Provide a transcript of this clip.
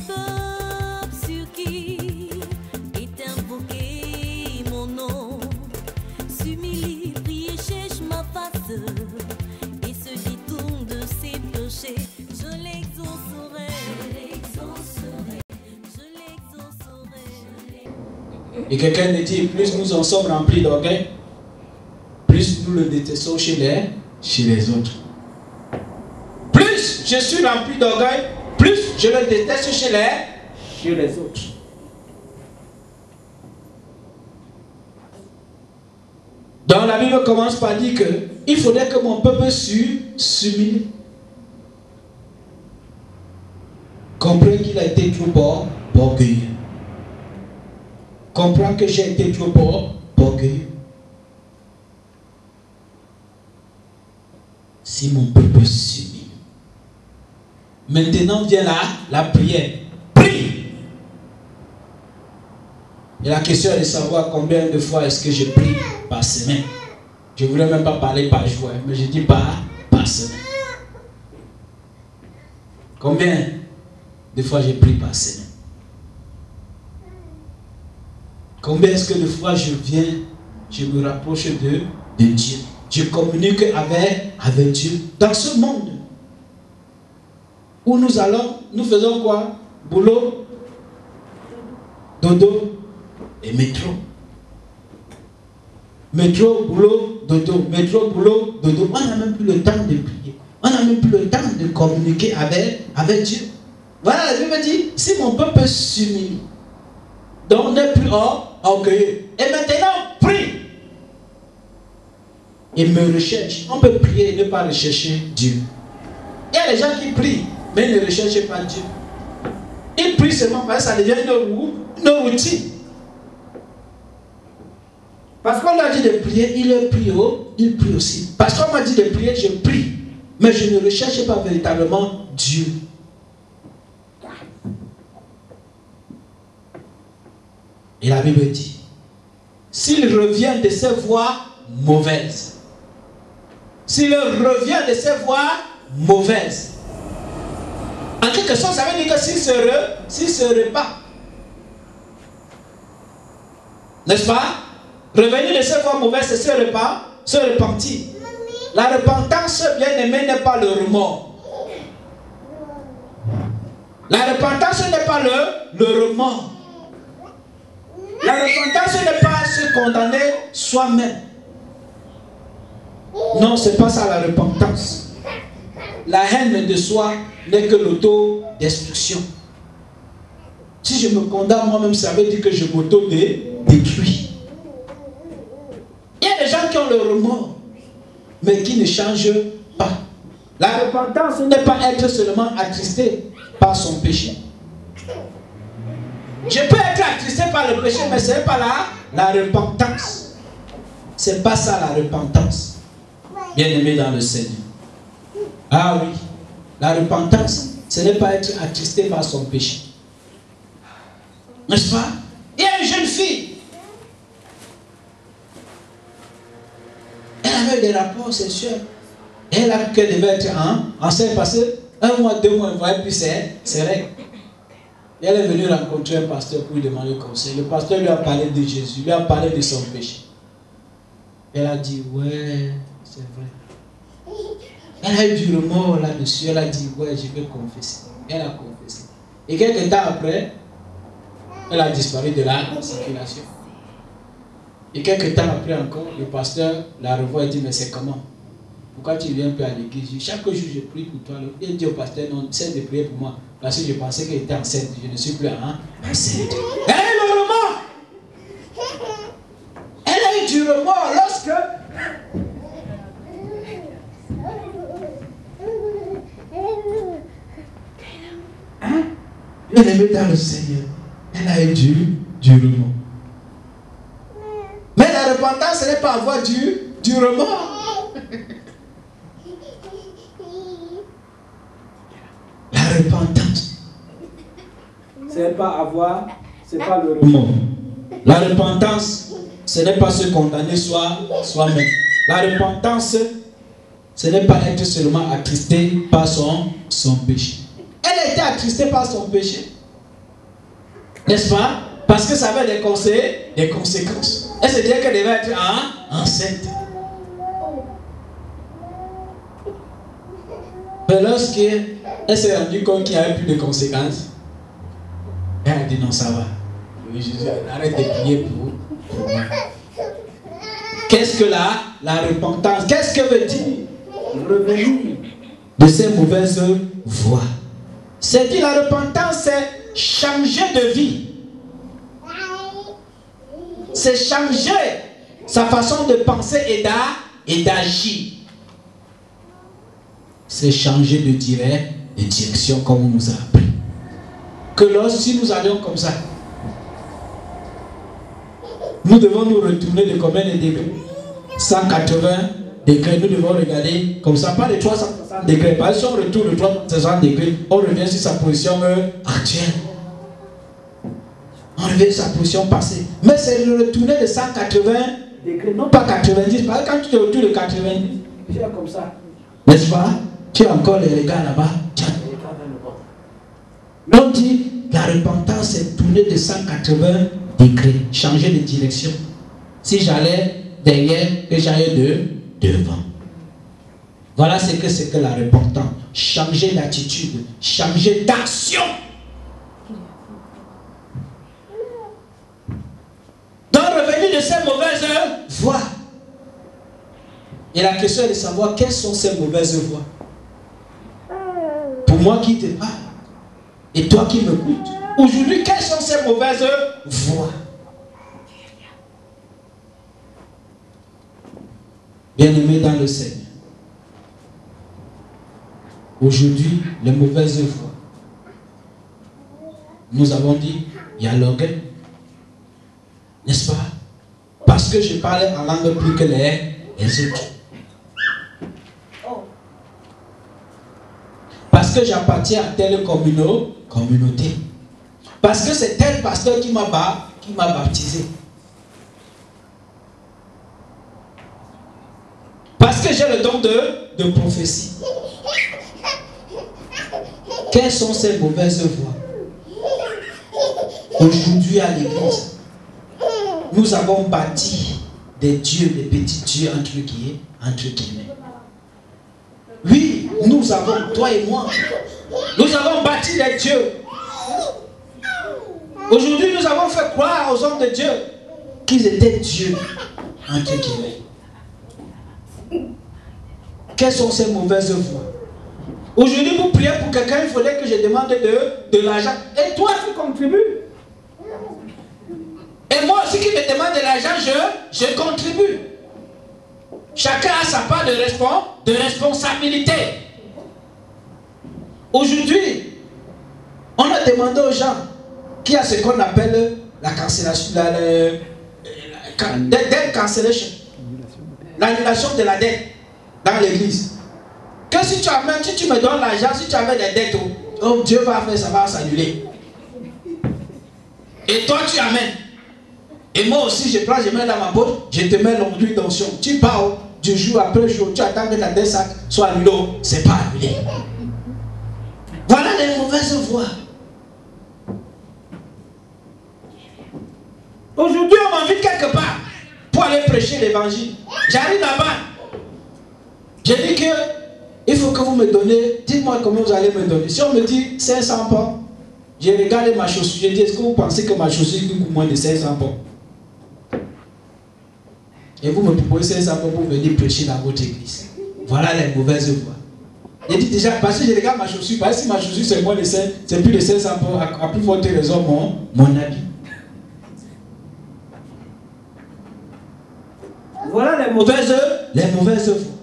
peuple sur qui est invoqué mon nom s'humilie, prie et cherche ma face et se détourne de ses péchés, je l'exaucerai, je l'exaucerai. Et quelqu'un me dit, plus nous en sommes remplis d'orgueil, plus nous le détestons chez les autres. Plus je suis rempli d'orgueil, plus je le déteste chez les autres. Donc la Bible commence par dire qu'il faudrait que mon peuple s'humilie. Comprends qu'il a été trop orgueilleux. Comprends que j'ai été trop orgueilleux. Si mon peuple s'humilie. Maintenant vient la prière. Prie. Et la question est de savoir combien de fois est-ce que je prie par semaine. Je ne voulais même pas parler par jour, mais je dis par semaine. Combien de fois je prie par semaine? Combien est-ce que de fois je viens, je me rapproche de Dieu? Je communique avec Dieu. Dans ce monde où nous allons, nous faisons quoi? Boulot, dodo et métro. Métro, boulot, dodo. Métro, boulot, dodo. On n'a même plus le temps de prier. On n'a même plus le temps de communiquer avec Dieu. Voilà, la Bible dit, si mon peuple s'humilie, donc on n'est plus orgueilleux. Et maintenant, prie. Et me recherche. On peut prier et ne pas rechercher Dieu. Il y a des gens qui prient, mais ils ne recherchent pas Dieu. Ils prient seulement parce que ça devient une routine. Parce qu'on leur dit de prier, il prie aussi. Parce qu'on m'a dit de prier, je prie. Mais je ne recherche pas véritablement Dieu. Et la Bible dit, s'il revient de ses voies mauvaises, s'il revient de ses voies mauvaises, en quelque sorte, ça veut dire que s'il se repent, n'est-ce pas? Revenir de ses voies mauvaises, c'est se repentir. La repentance, bien aimé, n'est pas le remords. La repentance n'est pas le remords. La repentance n'est pas se condamner soi-même. Non, ce n'est pas ça la repentance. La haine de soi n'est que l'auto-destruction. Si je me condamne moi-même, ça veut dire que je m'auto-détruis. Il y a des gens qui ont le remords, mais qui ne changent pas. La repentance n'est pas être seulement attristé par son péché. Je peux être attristé par le péché, mais ce n'est pas la repentance. Ce n'est pas ça la repentance. Bien aimé dans le Seigneur. Ah oui, la repentance, ce n'est pas être attristé par son péché. N'est-ce pas? Il y a une jeune fille. Elle avait des rapports sexuels. Elle a cru qu'elle devait être enceinte parce qu'un mois, 2 mois, elle ne voyait plus ses règles. Et elle est venue rencontrer un pasteur pour lui demander conseil. Le pasteur lui a parlé de Jésus, lui a parlé de son péché. Elle a dit, ouais, c'est vrai. Elle a eu du remords là-dessus. Elle a dit, ouais, je vais confesser. Elle a confessé. Et quelques temps après, elle a disparu de la circulation. Et quelques temps après encore, le pasteur la revoit et dit, mais c'est comment? Pourquoi tu viens plus à l'église? Chaque jour, je prie pour toi. Il dit au pasteur, non, cesse de prier pour moi. Parce que je pensais qu'elle était enceinte. Je ne suis plus enceinte. Elle a eu le remords. Elle a eu du remords lorsque... Hein? Elle est dans le Seigneur. Elle a eu du remords. Mais la repentance, ce n'est pas avoir du remords. La repentance, ce n'est pas avoir, ce n'est pas le remords. La repentance, ce n'est pas se condamner soi-même. La repentance, ce n'est pas être seulement attristé par son péché. Elle a été attristée par son péché. N'est-ce pas? Parce que ça avait des conséquences. Elle se disait qu'elle devait être enceinte. Mais lorsqu'elle s'est rendue compte qu'il n'y avait plus de conséquences, elle a dit non, ça va. Oui, Jésus, arrête de prier pour moi. Qu'est-ce que la repentance? Qu'est-ce que veut dire revenir de ces mauvaises voies? C'est dire la repentance, c'est changer de vie. C'est changer sa façon de penser et d'agir. C'est changer de direction comme on nous a appris. Que lorsque nous allions comme ça, nous devons nous retourner de combien de degrés? 180 degrés. Nous devons regarder comme ça, pas de 360 degrés. Parce que si on retourne de 360 degrés, on revient sur sa position actuelle. On revient sur sa position passée. Mais c'est le retourner de 180 degrés, non pas 90. Parce que quand tu te retournes de 90, tu es comme ça. N'est-ce pas? Tu as encore les regards là-bas. Donc dit, la repentance, c'est tourner de 180 degrés, changer de direction. Si j'allais derrière, que j'allais devant. Voilà ce que c'est que la repentance. Changer d'attitude, changer d'action. Donc revenir de ces mauvaises voies. Et la question est de savoir quelles sont ces mauvaises voies. Pour moi qui te parle, et toi qui m'écoutes, aujourd'hui, quelles sont ces mauvaises voies? Bien-aimés dans le Seigneur, aujourd'hui, les mauvaises voies. Nous avons dit, il y a l'orgueil, n'est-ce pas? Parce que je parle en langue plus que les autres. Parce que j'appartiens à telle communauté. Parce que c'est tel pasteur qui m'a baptisé. Parce que j'ai le don de prophétie. Quelles sont ces mauvaises voies? Aujourd'hui à l'église, nous avons bâti des dieux, des petits dieux entre guillemets. Oui, nous avons, toi et moi, nous avons bâti des dieux. Aujourd'hui, nous avons fait croire aux hommes de Dieu qu'ils étaient dieux, entre guillemets. Quelles sont ces mauvaises voies? Aujourd'hui, pour prier pour quelqu'un, il faudrait que je demande de l'argent. Et toi, tu contribues. Et moi aussi qui me demande de l'argent, je contribue. Chacun a sa part de responsabilité. Aujourd'hui, on a demandé aux gens qui a ce qu'on appelle la cancellation, debt cancellation, l'annulation de la dette dans l'église. Que si tu amènes, si tu me donnes l'argent, si tu avais des dettes, oh, Dieu va faire, ça va s'annuler. Et toi tu amènes. Et moi aussi je prends, je mets dans ma poche, je te mets l'onduit d'onction. Tu pars du jour après jour, tu attends que ta dette soit annulée. C'est pas annulé. Voilà les mauvaises voies. Aujourd'hui on m'invite quelque part pour aller prêcher l'évangile. J'arrive là-bas. J'ai dit que il faut que vous me donnez, dites-moi comment vous allez me donner. Si on me dit 500 pans, je regarde ma chaussure, je dis, est-ce que vous pensez que ma chaussure coûte moins de 500 pans? Et vous me proposez 500 pans pour venir prêcher dans votre église. Voilà les mauvaises voies. Je dis déjà, parce que je regarde ma chaussure, parce que si ma chaussure c'est moins de 500, c'est plus de 500 pans, à plus forte raison mon habit. Voilà les mauvaises voies.